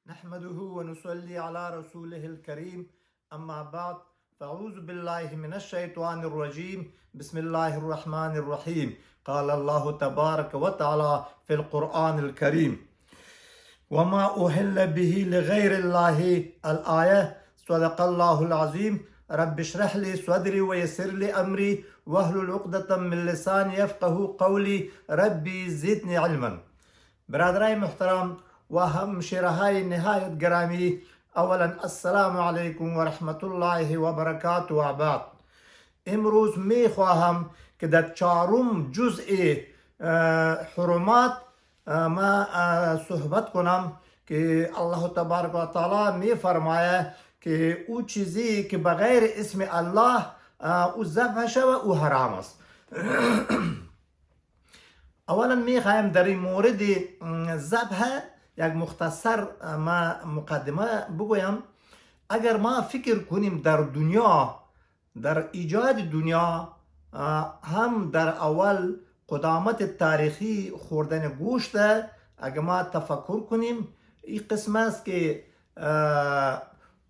نحمده ونصلي على رسوله الكريم أما بعد فأعوذ بالله من الشيطان الرجيم بسم الله الرحمن الرحيم قال الله تبارك وتعالى في القرآن الكريم وما أهل به لغير الله الآية صدق الله العظيم رب اشرح لي صدري ويسر لي أمري واحلل عقدة من لساني يفقه قولي ربي زدني علما. برادرای محترم و همشیرهای نهایت گرامی، اولا السلام علیکم و رحمت الله و برکاته و بعد. امروز می خواهم که در چهارم جزء حرمات ما صحبت کنم که الله تبارک و تعالی می فرماید که او چیزی که بغیر اسم الله او ذبح شود او حرام است. اولا میخوایم در این مورد ذبح یک مختصر ما مقدمه بگویم. اگر ما فکر کنیم در دنیا، در ایجاد دنیا، هم در اول قدامت تاریخی خوردن گوشت، اگر ما تفکر کنیم این قسم است که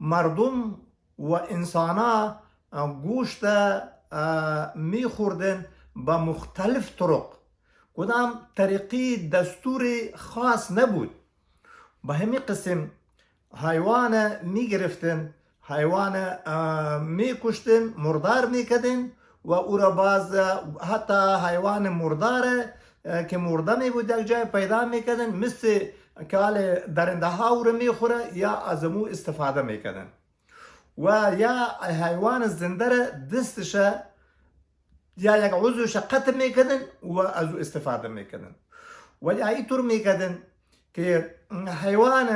مردم و انسان گوشت میخوردن به مختلف طرق. کدام طریقی دستور خاص نبود. به همین قسم حیوان می گرفتن، حیوان می کشتن، مردار می کردن و او را باز حتی حیوان مردار که مرده می بود یک جای پیدا می کردن، مثل کال درنده ها او را می خوره یا از امو استفاده می کردن و یا حیوان زنده را دستش یا یک عضوش قطع میکردن و از او استفاده میکردن. ولی اینطور میکردن که حیوان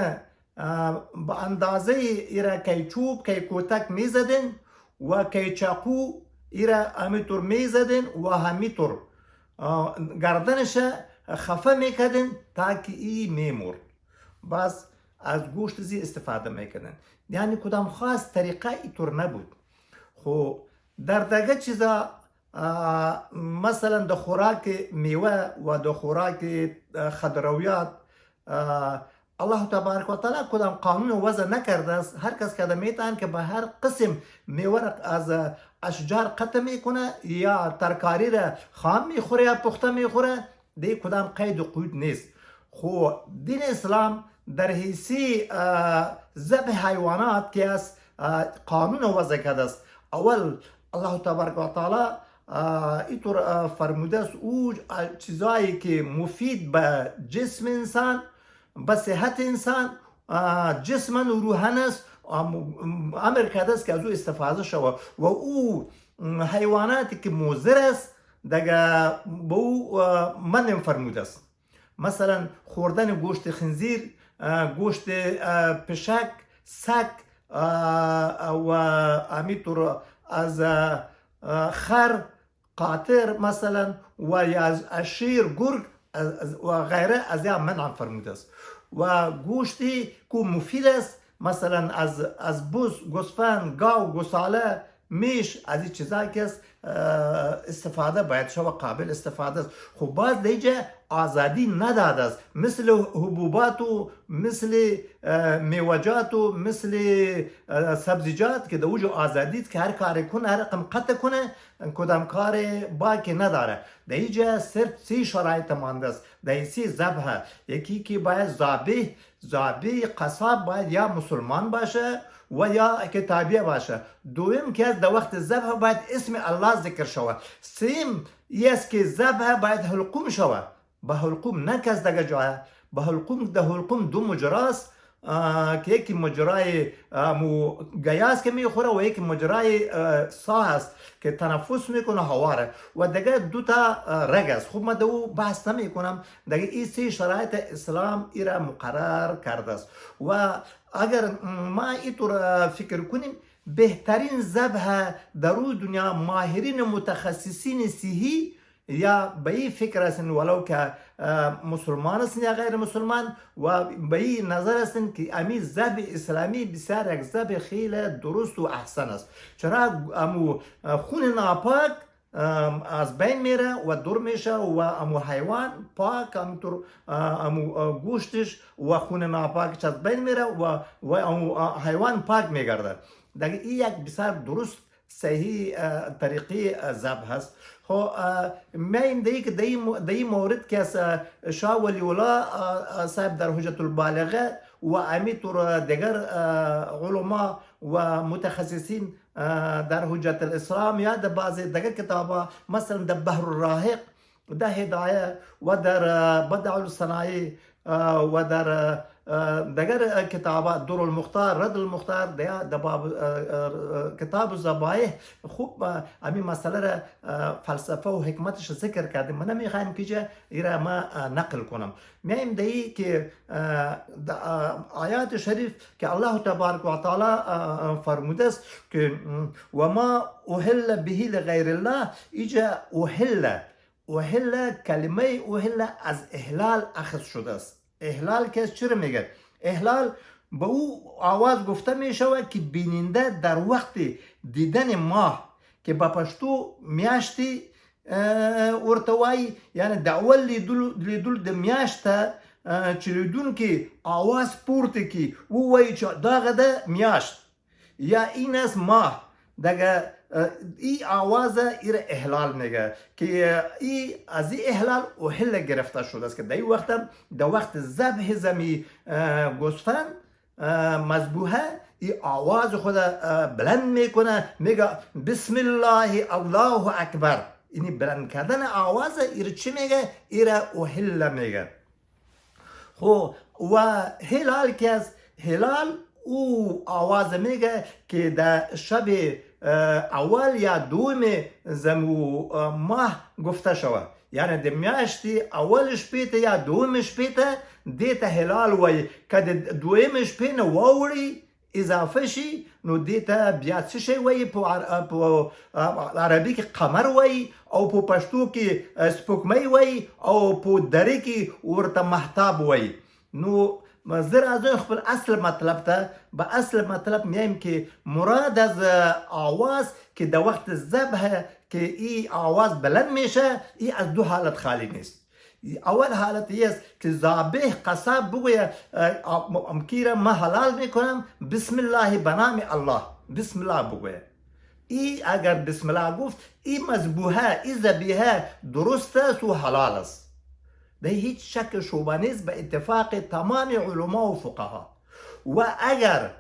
به اندازه ایرا که چوب که کتک میزدن و که چاقو ایرا همینطور میزدن و همینطور گردنش خفه میکردن تا که ای میمرد. بس از گوشت زی استفاده میکردن. یعنی کدام خاص طریقه اینطور نبود. خب در دیگه چیزا مثلا در خوراک میوه و در خوراک خضرویات الله تبارک و تعالی کدام قانون وضع نکرده است. هر کس که میتونه که به هر قسم میوه از اشجار قطع میکنه یا ترکاری را خام میخوره یا پخته میخوره، دی کدام قید و قید نیست. خو دین اسلام در حیثی ذبح حیوانات که از قانون وضع کرده است. اول الله تبارک و تعالی اینطور فرموده است او چیزایی که مفید به جسم انسان، به صحت انسان، جسمن و روحن است، امر کرده است که از او استفاده شود و او حیواناتی که مضر است دیگه به او من فرموده است. مثلا خوردن گوشت خنزیر، گوشت پشک، سگ و همینطور از خر، قاطر مثلا و یا از شیر، گرگ و غیره از یا منع فرموده است. و گوشتی که مفید است مثلا از بز، گوسفند، گاو، گوساله، میش، از این چیزایی که استفاده باید شود قابل استفاده است. خب باز دیجا آزادی نداده است، مثل حبوبات و مثل میوجات و مثل سبزیجات که دوجو آزادی که هر کاری کنه، هر رقم قطع کنه، کدام کار باکی نداره. دیجا صرف سی شرایط مانده است. دیسی ذبح، یکی که باید ذابح قصاب باید یا مسلمان باشه و یا کتابیه باشه. دوم که در وقت ذبح باید اسم الله ذکر شود. سیم است که ذبح باید حلقوم شود. به حلقوم نه کس دیگه جایه. به حلقوم، ده حلقوم دو مجراست که یکی مجرای گیاس که میخوره و یکی مجرای سا است که تنفس میکنه هواره و دیگه دوتا رگ است. خب من دو بحث نمی کنم. دیگه این سی شرایط اسلام ایره مقرر کرده است و اگر ما اینطور فکر کنیم بهترین ذبح در دنیا ماهرین متخصصین صحی یا به این فکر هستن ولو که مسلمان هستن یا غیر مسلمان و به این نظر هستن که امی ذبح اسلامی بسیار یک ذبح خیلی درست و احسن است. چرا امو خون ناپاک از بین میره و دور میشه و امو حیوان پاک همینطور امو گوشتش و خون ناپاکش از بین میره و امو حیوان پاک میگرده. دیگه این یک بسیار درست صحیح طریقه ذبح هست. خب میایم دیگه دی مورد که از شاه ولی الله صاحب در حجت البالغه و همینطور دیگر علما و متخصصین در حجت الاسلام یا در بعضی دیگر کتابا مثلا در بحر الراهق در هدایه و در بدع الصنایع و در دیگر کتابات در المختار رد المختار در باب کتاب الذبائح خوب همین مسئله را فلسفه و حکمتش ذکر کردیم. من نمیخوایم که ایره ما نقل کنم. میایم دهی که آیات شریف که الله تبارک و تعالی فرموده است که و ما اهل به لغیر الله، ایجا اهل کلمه اهل از احلال اخذ شده است. احلال که چرا میگه؟ احلال به او آواز گفته میشود که بیننده در وقت دیدن ماه که با پشتو میاشتی ورتوای، یعنی د اول لیدل د میاشته چې لیدونکي آواز پورته کی ووایي چې دغه د میاشت یا این از ماه، دگه ای آواز ایر احلال میگه که ای از این احلال احل گرفته شده است که در وقت ذبح زمی گوسفند مذبوحه ای آواز خود بلند میکنه، میگه بسم الله الله اکبر. اینی بلند کردن آواز ایر چی میگه؟ ایر احل میگه. خب و هلال که از هلال او آواز میگه که در شب اول یا دوم زمو ماه گفته شود، یعنی در میاشتی اول شپیته یا دوم شپیته دیتا هلال وی که دوم شپینه واوری اضافه شی نو دیتا بیاد شی وی پو عربی که قمر وی او پو پشتو که سپوکمی وی او پو دری که ورطا محتاب وی. نو زر از خپل اصل مطلب ته به اصل مطلب میایم که مراد از آواز که در وقت ذبح که این آواز بلند میشه، این از دو حالت خالی نیست. اول حالت است که ذابح قصاب بگویه امکیره ما حلال میکنم بسم الله بنام الله، بسم الله بگویه. ای اگر بسم الله گفت این مذبوحه ای ذبیحه درست است و حلال است، ده هیچ شک شبهه نیست به اتفاق تمام علما و فقها. و اگر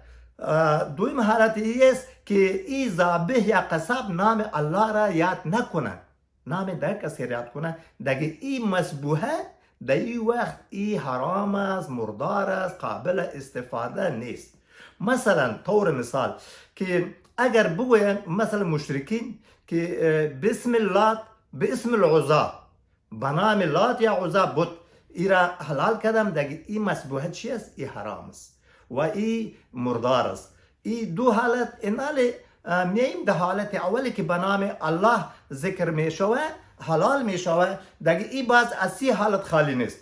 دویم حالت است که ای ذابح یا قصاب نام الله را یاد نکنه، نام در کسی یاد کنه، دیگه این مذبوحه در این وقت این حرام است، مردار است، قابل استفاده نیست. مثلا طور مثال که اگر بگوین مثلا مشرکین که بسم الله باسم العزا، بنام لات یا عزا بود، ای را حلال کردم، دیگه این مذبوحه چی است؟ ای حرام است و ای مردار است. ای دو حالت انال میایم در حالت اولی که بنام الله ذکر می شود حلال می شود، دیگه ای باز از سی حالت خالی نیست.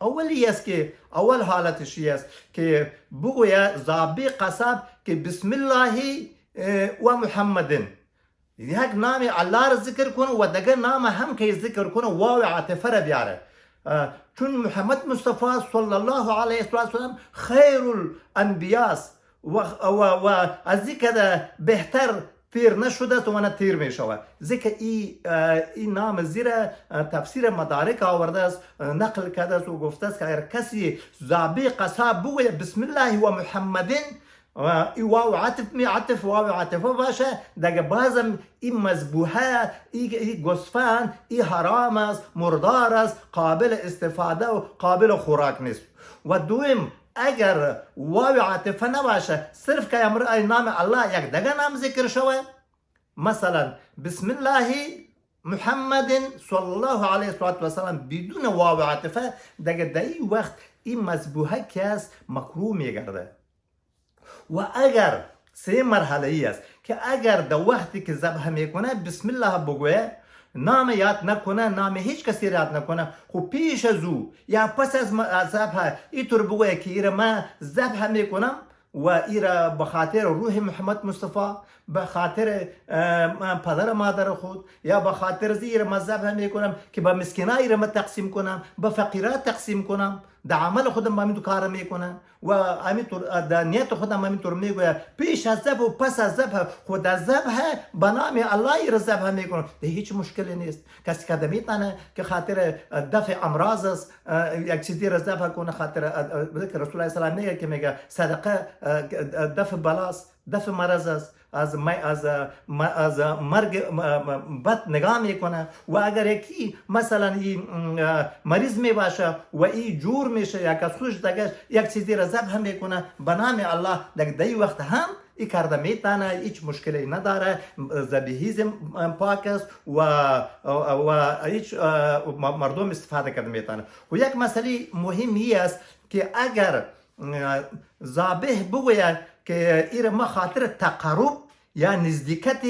اولی است که اول حالتش است که بگوید ذابح قصاب که بسم الله و محمدن، یک نام الله را ذکر کنه و دیگر نام هم که ذکر کنه واو عاطفه را بیاره، چون محمد مصطفی صلی الله علیه و سلم خیر الانبیاء و از ذکر بهتر تیر نشده تو من تیر می شود. ذکر این نام زیر تفسیر مدارک آورده است، نقل کرده است و گفته است که اگر کسی ذابح قصاب بگوید بسم الله و محمدن ای واو عطف واو عاطفه باشه، دیگه بازم این مذبوحه ای گوسفند ای حرام است، مردار است، قابل استفاده و قابل خوراک نیست. و دوم اگر واو عاطفه نباشه، صرف که نام الله یک دیگه نام ذکر شود، مثلا بسم الله محمد صلی الله علیه و سلم بدون واو عاطفه، دیگه در این وقت این مذبوحه که است مکروه میگرده. و اگر سه مرحله ای است که اگر در وقتی که ذبح میکنه بسم الله بگویه، نام یاد نکنه، نام هیچ کسی یاد نکنه، خب پیش از او یا پس از ذبح اینطور بگویه که ایره من ذبح میکنم و ایرا به خاطر روح محمد مصطفی، به خاطر پدر مادر خود، یا به خاطر زیر مذهب هم میکنم که به مسکینای را تقسیم کنم، به فقیرات تقسیم کنم، در عمل خودم با همین کار میکنم و همینطور در نیت خودم همینطور میگویم پیش از ذبح و پس از ذبح خود از ذبح به نام الله را ذبح میکنم. ده هیچ مشکلی نیست. کسی که میتونه که خاطر دفع امراض است یک چیزی را ذبح کنه، خاطر رسول الله صلی الله علیه و آله میگه که میگه صدقه دفع بلاست، دفع مرض است، از مرگ بد نگاه میکنه. و اگر یکی مثلا این مریض می باشه و این جور میشه یا کسوش دگش یک چیزی را ذبح میکنه به نام الله، در این وقت هم این کرده میتونه، هیچ مشکلی نداره، ذبیحیزم پاک است و هیچ مردم استفاده کرده میتونه. و یک مسئله مهمی است که اگر ذابح بگوید که این ما خاطر تقرب یا نزدیکت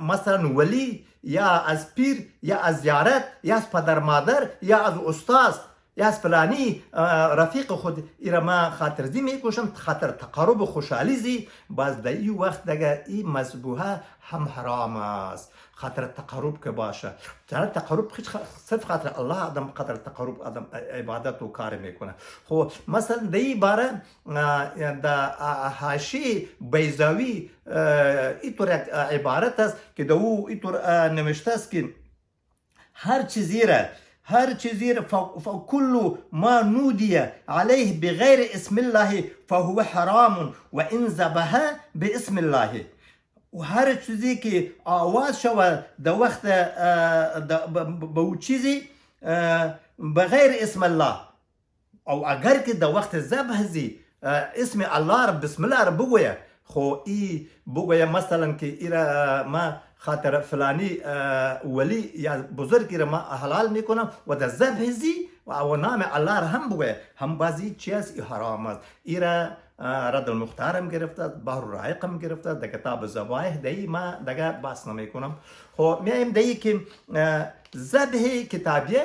مثلا ولی یا از پیر یا از زیارت یا از پدر مادر یا از استاد یا از فلانی رفیق خود ایره ما خاطر زی میکشم، خاطر تقرب و خوشحالی زی، باز در این وقت دیگه این مذبوحه هم حرام است. خاطر تقرب که باشه، تقرب صرف خاطر الله آدم خاطر تقرب آدم عبادت و کار میکنه. خب مثلا در این باره در حاشیه بیضاوی اینطور یک عبارت است که در او اینطور نوشته است که هر چیزی را فکل ما نودی علیه بغیر اسم الله فهو حرام و ان ذبح باسم الله. و هر چیزی که آواز شود در وقت به او چیزی بغیر اسم الله، او اگر که در وقت ذبح زی اسم الله را بسم الله را بگویه، خو ای بگویه مثلا که ایرا ما خاطر فلانی ولی یا بزرگی را ما حلال میکنم و در ذبح زی و نام الله را هم بگویه، هم بازی چیز حرام است. ایرا رد المختار هم گرفته، بحر الرائق هم گرفته، در کتاب ذبایح دی ما دیگه بحث نمیکنم. خب میایم دی که ذبح کتابیه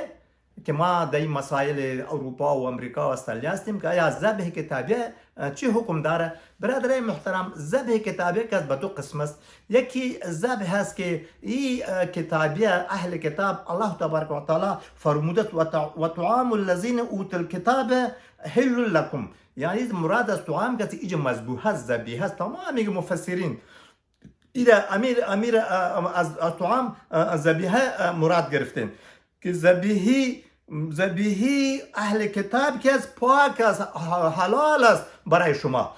که ما در این مسائل اروپا و امریکا و استرالیا هستیم که آیا ذبح کتابیه چی حکم داره؟ برادرای محترم، ذبح کتابیه که به دو قسم است. یکی ذبح هست که این کتابیه اهل کتاب الله تبارک و تعالی فرمودت و طعام الذین اوتوا الکتاب حل لكم، یعنی مراد از طعام که ایجا مذبوح هست، ذبیح هست. تمام مفسرین ایره امیر از طعام ذبیحه مراد گرفتن که ذبیحی اهل کتاب که از پاک است، حلال است برای شما.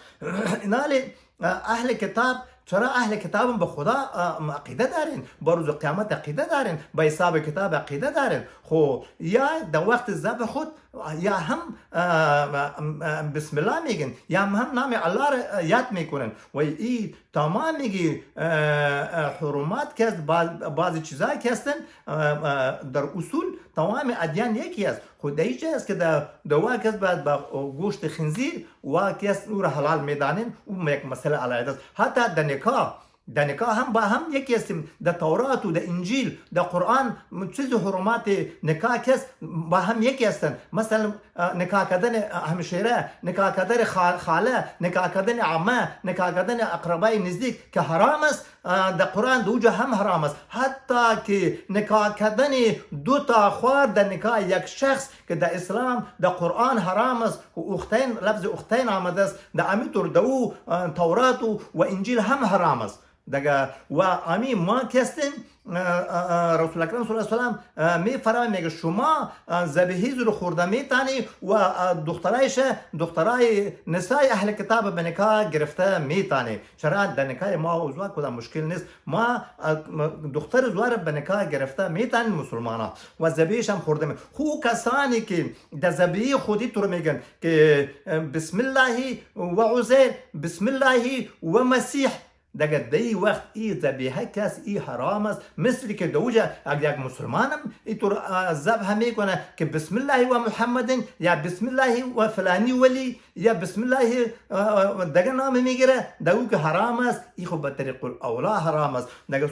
اینالی اهل کتاب، چرا اهل کتاب به خدا عقیده دارین، به روز قیامت عقیده دارین، به حساب کتاب عقیده دارین، خب یا در وقت ذبح خود یا هم بسم الله میگن یا هم نام الله را یاد میکنن. و این تمام میگی حرمات که بعضی چیزایی که هستن در اصول تمام ادیان یکی است. خود ایچه است که در واقع بعد با گوشت خنزیر واقع است او را حلال میدانن، او یک مسئله علیه است. حتی در نکاح هم با هم یکی هستیم. در تورات و در انجیل در قرآن چیز حرمات نکاح که است با هم یکی هستند. مثلا نکاح کردن همشیره، نکاح کردن خاله، نکاح کردن عمه، نکاح کردن اقربای نزدیک که حرام است، در قرآن دوجه هم حرام است. حتی که نکاح کردن دو تا خوار در نکاح یک شخص که در اسلام در قرآن حرام است، اختین لفظ اختین آمده است، در امیتور در او تورات و انجیل هم حرام است. دگه و امی ما کستیم رسول اکرم صلی الله علیه و سلم می میگه شما ذبیحی رو خورده میتانی و دخترای نسای اهل کتاب به نکاح گرفته میتانی. چرا در نکاح ما و زوار کدام مشکل نیست، ما دختر زوار به نکاح گرفته میتانی مسلمانا و ذبیحش هم خورده می. خو کسانی که در ذبیحی خودی تو رو میگن که بسم الله و عزیر، بسم الله و مسیح، دیگه دی وقت ای ذبیحه کس ای حرام است. مثل که دوجه اگر یک مسلمانم اینطور ذبح میکنه که بسم الله و محمد یا بسم الله و فلانی ولی یا بسم الله دیگه نام میگیره، دو که حرام است، ای خب به طریق الاولا حرام است. دیگه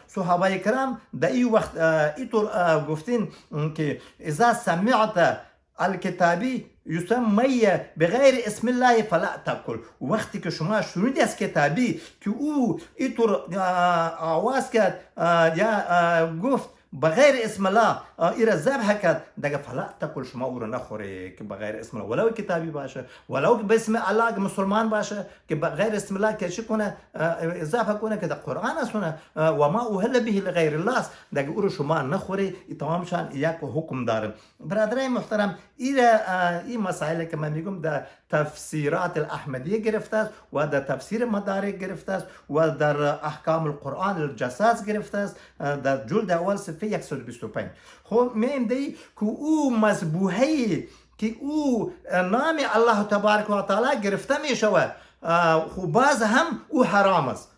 صحابه کرام در این وقت اینطور گفتین که اذا سمعت الکتابی یسمی بغیر اسم الله فلا تاکل. وقتی که شما شنیدی از کتابی که او اینطور آواز کرد یا گفت بغیر اسم الله ایره ذبح کرد، دیگه فلا تاکل، شما او رو نخوری که بغیر اسم الله، ولو کتابی باشه، ولو به اسم الله که مسلمان باشه، که بغیر اسم الله که چی کنه ذبح کنه که در قرآن است و ما اوهل به لغیر الله است، دیگه او رو شما نخوری. تمامشان یک حکم داره. برادرای محترم، این مسائل که من میگم در تفسیرات الاحمدیه گرفته است و در تفسیر مدارک گرفته است و در احکام القرآن الجساس گرفته است در جلد اول صفحه 125. خب میم دی که او مذبوحه که او نام الله تبارک و تعالی گرفته می شود، خب باز هم او حرام است.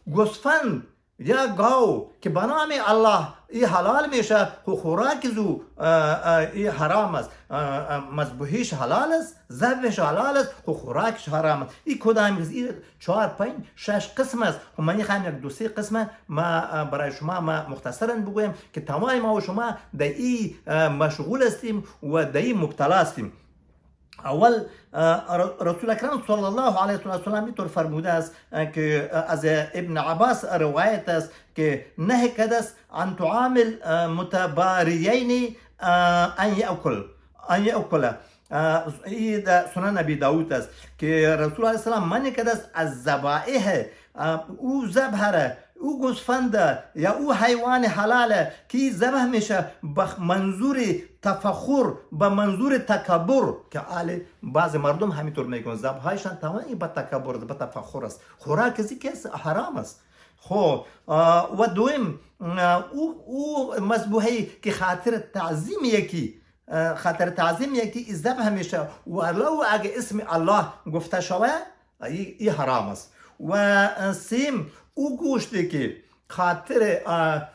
گوسفند یا گاو که به نام الله ای حلال میشه، خوراک زو ای حرام است. مذبوحیش حلال است، ذبحش حلال است، خوراکش حرام است. این کدام این 4 5 6 قسم است. من میخوام یک 2 3 قسم ما برای شما مختصرا بگویم که تمام ما و شما در این مشغول هستیم و در این مبتلا هستیم. اول رسول اکرم صلی الله علیه و سلم اینطور فرموده است که از ابن عباس روایت است که نهی کرده است عن طعام المتباریین ان یأکل. این سنن ابی داود است که رسول الله صلی الله علیه و منع کرده است از ذبائح او ذبح او گوسفند یا او حیوان حلاله که ذبح میشه به منظور تفخر، به منظور تکبر، که بعض مردم همینطور میگن ذبحایشان تمامی به تکبر، به تفخر است. خوراک ازی که حرام است. خب و دوم او مذبوحی که خاطر تعظیم یکی ذبح میشه ولو اگه اسم الله گفته شوه این حرام است. و سیم او گوشتی که خاطر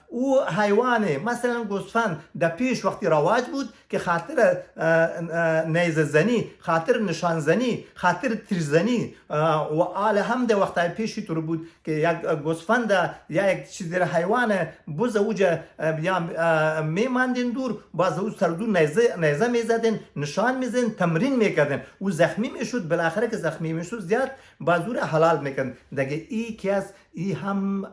او حیوان مثلا گوسفند در پیش وقتی رواج بود که خاطر نیزه زنی، خاطر نشان زنی، خاطر تیرزنی و آل هم در وقتی پیشی طور بود که یک گوسفند یا یک چیزی حیوان بوز اوجا میماندین دور، باز او سردور نیزه میزدن، نشان میزدن، تمرین میکردن، او زخمی میشد، بالاخره که زخمی میشد زیاد بازور حلال میکردن. دیگه ای که از ای هم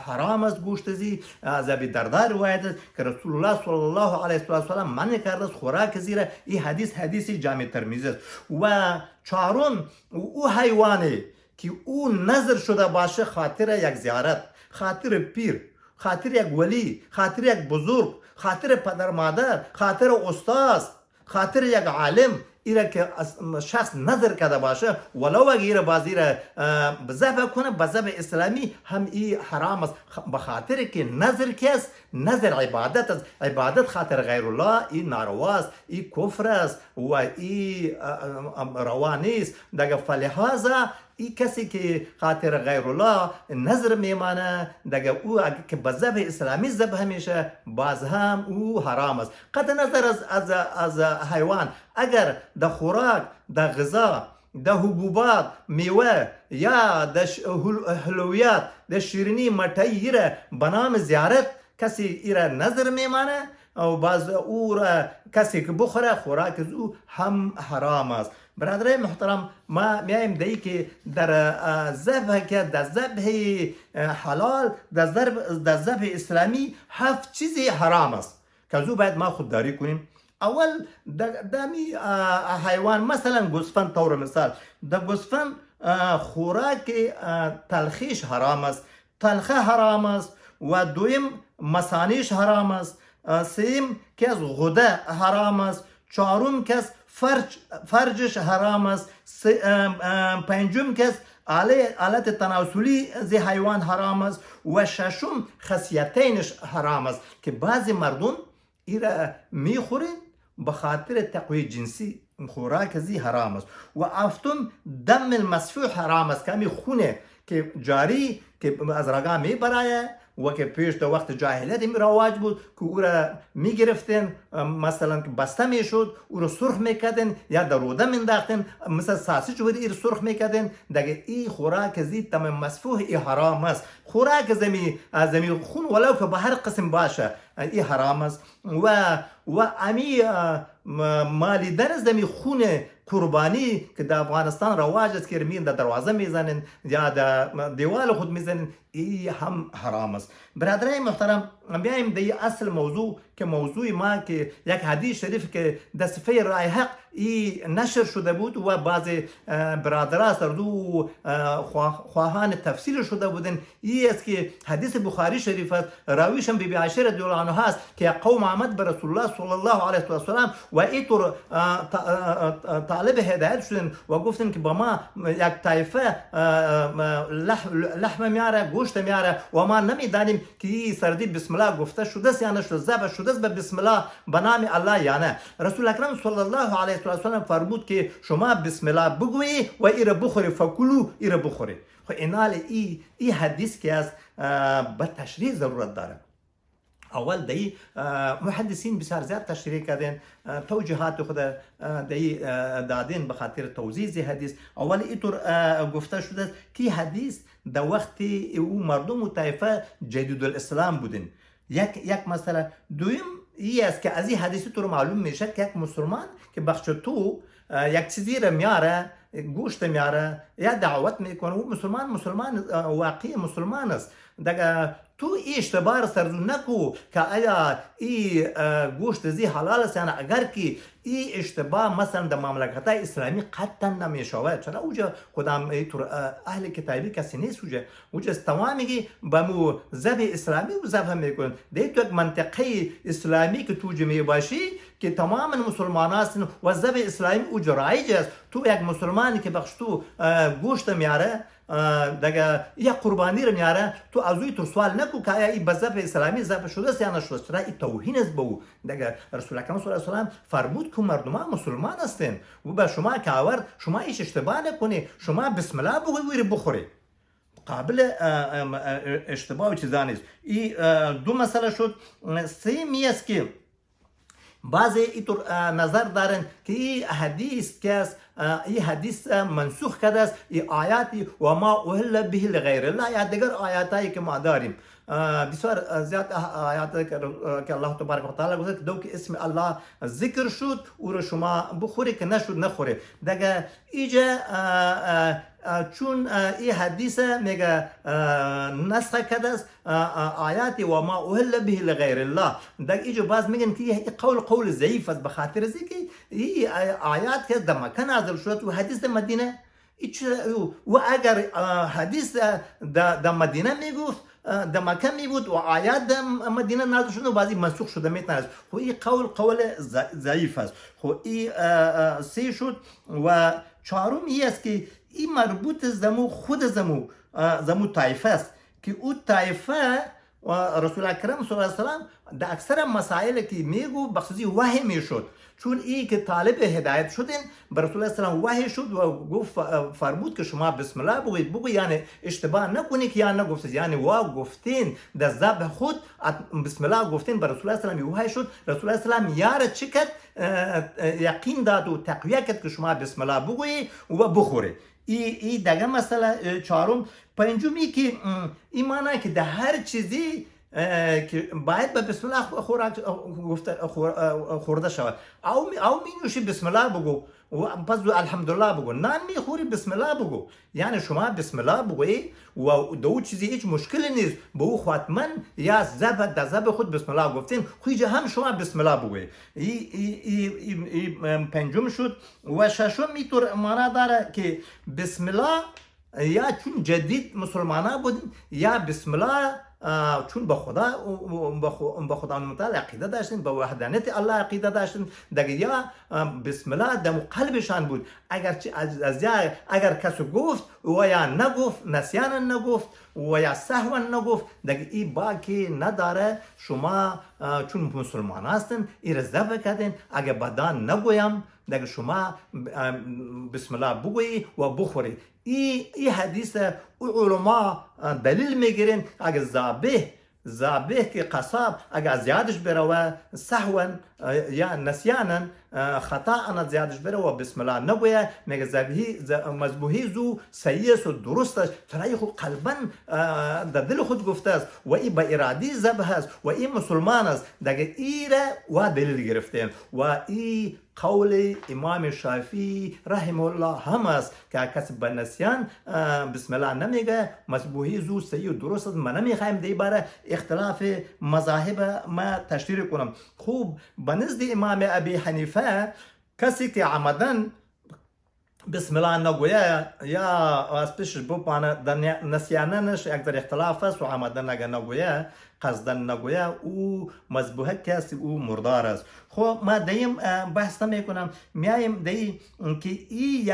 حرام است. گوشت زی از ابی درداء روایت است که رسول الله صلی الله علیه و سلم منع کرده است خوراک زیره. این حدیث جامع ترمذی است. و چهارم او حیوانی که او نظر شده باشه خاطر یک زیارت، خاطر پیر، خاطر یک ولی، خاطر یک بزرگ، خاطر پدر مادر، خاطر استاد، خاطر یک عالم، ایره که شخص نظر کرده باشه ولو اگر بازی را ذبح کنه به ذبح اسلامی هم این حرام است. به خاطر که نظر کس نظر عبادت است. عبادت خاطر غیر الله این ناروا است، این کفر است و این روا نیست. دیگه فلهذا این کسی که خاطر غیر الله نظر میمانه دیگه او که به ذبح اسلامی ذبح میشه باز هم او حرام است. قطع نظر از حیوان اگر در خوراک، در غذا، در حبوبات، میوه یا در حلویات، در شیرینی مٹئی را به نام زیارت کسی ایره نظر میمانه و باز او را کسی که بخوره خوراک او هم حرام است. برادرای محترم، ما میایم دایی که در ذبح که در ذبح حلال، در ذبح اسلامی 7 چیزی حرام است که از او باید ما خودداری کنیم. اول دمی حیوان مثلا گوسفند طور مثال، در گوسفند خوراک تلخیش حرام است، تلخه حرام است. و دویم مسانیش حرام است. سیم که از غده حرام است. چهارم که از فرجش حرام است. پنجم که از آلت تناسلی زی حیوان حرام است. و ششم خصیتینش حرام است که بعضی مردم ایره میخورین به خاطر تقوی جنسی، خوراک زی حرام است. و هفتم دم المسفوح حرام است که همی خونه که جاری که از رگا میبرایه و که پیش در وقت جاهلیت می رواج بود که او را می گرفتن، مثلا که بسته می شد او را سرخ می کردن یا در روده می انداختن، مثلا ساسیج بود ای سرخ می کردن. دیگه این خوراک زی دم مسفوح ای حرام است. خوراک زمی خون ولو که به هر قسم باشه، ای حرام است و امی مالیدن از دمی خون قربانی که در افغانستان رواج است که میرن در دروازه میزنن یا در دیوال خود میزنن، ای هم حرام است. برادرای محترم، بیایم در اصل موضوع که موضوع ما که یک حدیث شریف که در صفحه رای حق ای نشر شده بود و بعضی برادران سردو خواهان تفسیر شده بودن. ای است که حدیث بخاری شریف است، راویش هم بی عایشه رضی الله عنها است که قوم آمد به رسول الله صلی الله علیه و سلم و اینطور طالب هدایت شدن و گفتن که با ما یک طایفه لحم میاره، گوشت میاره و ما نمیدانیم که این سردی بسم الله گفته شده است یا نشده، ذبح شده است به بسم الله به نام الله یا نه. رسول اکرم صلی الله علیه و سلم فرمود که شما بسم الله بگویی و ای را بخوری، فکلوا ای را بخوری. خب اینال ای حدیث که است به تشریح ضرورت داره. اول دایی محدثین بسیار زیاد تشریح کردن، توجیهات خود دایی دادن به خاطر توضیح حدیث. اول اینطور گفته شده که حدیث در وقت او مردم و طایفه جدید الاسلام بودن. یک مسئله دوم ای است که از این حدیث تو معلوم میشه که یک مسلمان که بخش تو یک چیزی را میاره، گوشت میاره یا دعوت میکنه، او مسلمان واقعی مسلمان است. دیگه تو ای اشتباه سرزون نکو که آیا ای گوشت زی حلال است یا نه. اگر که ای اشتباه مثلا در مملکت اسلامی قطعا نمیشود، چرا اوجا خودم اهل کتابی کسی نیست، اوجا تمامی با مو ذبح اسلامی و ذبح میکن. دیگه تو یک منطقه اسلامی که تو جمعی باشی که تمام مسلمان هستن و ذبح اسلامی اوجا رایج است. تو یک مسلمانی که بخش تو گوشت میاره دیگه یا قربانی رو میاره، تو از اوی تو سوال نکو که ای به ذبح اسلامی ذبح شده است یا نشده، چرا این توهین است به او. دیگه رسول اکرم صلی الله علیه و سلم فرمود که مردمان مسلمان هستند و به شما که آورد شما ایش اشتباه نکنی، شما بسم الله بگوی و بخوری، قابل اشتباه و چیزا نیست. این دو مسئله شد. سومی است که بعضی اینطور نظر دارن که این حدیث که است این حدیث منسوخ کرده است، این آیاتی و ما اهل به لغیر الله یا دیگر آیاتی که ما داریم. بسیار زیاد آیاتی که الله تبارک و تعالی گفته که دو که اسم الله ذکر شد او رو شما بخوری که نشد نخوری. دیگه ایجا چون این حدیث میگه نسخه کرده است آیاتی و ما اهل به لغیر الله. دیگه ایجا باز میگن که این قول ضعیف است به خاطر از اینکه این آیات که در مکه نازل شد و حدیث در مدینه و اگر حدیث در مدینه میگفت در مکه می بود و آیات در مدینه نازل شده و بعضی منسوخ شده میتونه. خب این قول ضعیف است. خب این سه شد. و چهارم این است که این مربوط خود زمو طایفه است که او طایفه و رسول اکرم صلی الله علیه و سلم در اکثر مسائل که میگو بخصوصی وحی میشد، چون ای که طالب هدایت شدن به رسول الله صلی الله علیه و سلم وحی شد و گفت فرمود که شما بسم الله بگوید، یعنی اشتباه نکنید که یا نگفتید، یعنی گفتین در ذبح خود بسم الله گفتین به رسول الله صلی الله علیه و سلم وحی شد. رسول الله صلی الله علیه و سلم یاره چکت یقین داد و تقویه کرد که شما بسم الله بگویید و بخورید. این دیگه مسئله چهارم. پنجمی که این معنی که در هر چیزی که باید به بسم الله خورده شود، او می نوشی بسم الله بگو و پس الحمدلله بگو، نان میخوری بسم الله بگو. یعنی شما بسم الله بگویی و دو چیزی هیچ مشکلی نیست، به او خاتمن یا ذبح خود بسم الله گفتین، خویجه هم شما بسم الله بگویی. این پنجم شد. و ششم اینطور معنا داره که بسم الله یا چون جدید مسلمان ها بودن یا بسم الله چون به خدا متعال عقیده داشتن، به وحدانیت الله عقیده داشتن، دیگه یا بسم الله در قلبشان بود. اگر کسی گفت و یا نگفت، نسیان نگفت و یا سهوا نگفت، دیگه این باکی نداره. شما چون مسلمان هستن این را ذبح کردین، اگر بدان نگویم دیگه شما بسم الله بگویی و بخوری. این حدیث علما دلیل میگیرن اگر زابه که قصاب اگر زیادش بره سهوا یا نسیانا خطا انا زیادش بره و بسم الله نگویه میگه مذبوحی زو سیس و درستش فرای خود قلبا در دل خود گفته است و ای با ارادی ذبح است و ای مسلمان است دیگه ایره و دلیل گرفتن و ای قول امام شافعی رحمه الله هم است که کسی به نسیان بسم الله نمیگه مذبوحی زو سی و درست است. من نمیخوایم دی باره اختلاف مذاهب ما تشریح کنم. خوب به نزد امام ابی حنیفه کسی که عمدن بسم الله نگویه یا از پیشش بپانه در نسیاننش یک در اختلاف است و عمدن اگر نگویه قصدن نگویه او مذبوحه کسی او مردار است. خب ما دیم بحث میکنم میایم دی که ای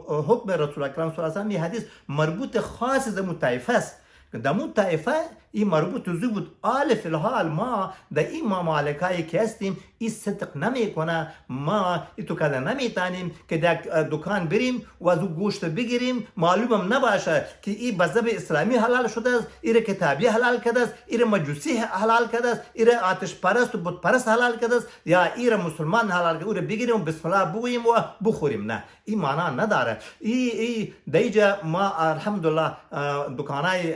حکم رسول اکرم صلی الله علیه و آله حدیث مربوط خاص دمو طایفه است. دمو طایفه این مربوط زو بود. فی الحال ما در این ممالکایی که هستیم این صدق نمیکنه. ما ای تو کده نمیتانیم که در دکان بریم و از او گوشت بگیریم معلومم نباشه که این مذهب اسلامی حلال شده است، این کتابی حلال کرده است، این مجوسی حلال کرده است، این آتش پرست و بت پرست حلال کرده است، یا این مسلمان حلال کرده است بگیریم و بسم الله بگوییم و بخوریم. نه، این معنا نداره. این دیجا ما الحمدلله دکانای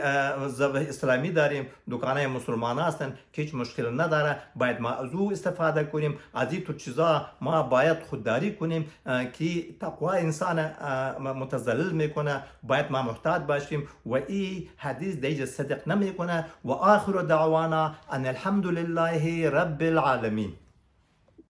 اسلامی داریم، دکانای مسلمان هستن که هیچ مشکل نداره. باید ما از او استفاده کنیم. از این تو چیزا ما باید خودداری کنیم که تقوا انسان متذلل میکنه. باید ما محتاط باشیم و این حدیث دیگه صدق نمیکنه. و آخر دعوانا ان الحمد لله رب العالمین.